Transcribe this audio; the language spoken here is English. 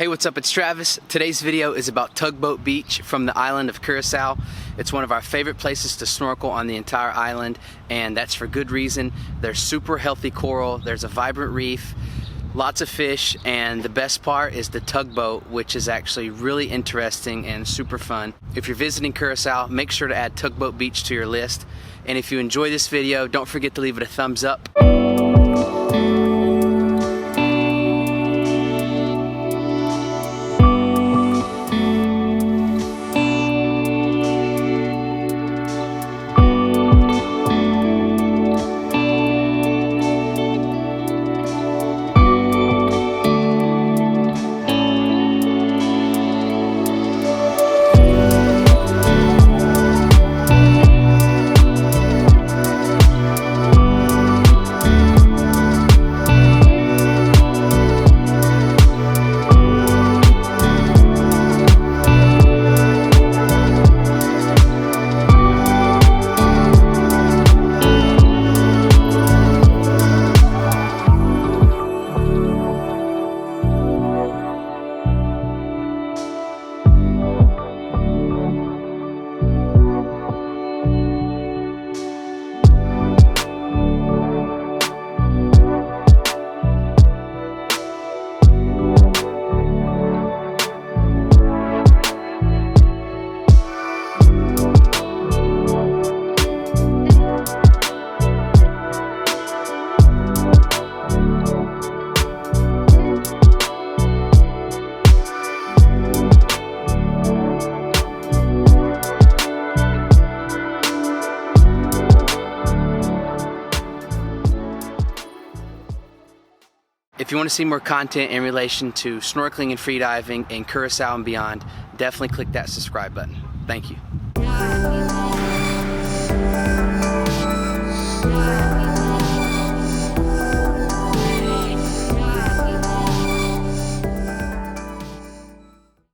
Hey, what's up? It's Travis. Today's video is about Tugboat Beach from the island of Curacao. It's one of our favorite places to snorkel on the entire island, and that's for good reason. There's super healthy coral, there's a vibrant reef, lots of fish, and the best part is the tugboat, which is actually really interesting and super fun. If you're visiting Curacao, make sure to add Tugboat Beach to your list. And if you enjoy this video, don't forget to leave it a thumbs up. If you want to see more content in relation to snorkeling and freediving in Curacao and beyond, definitely click that subscribe button. Thank you.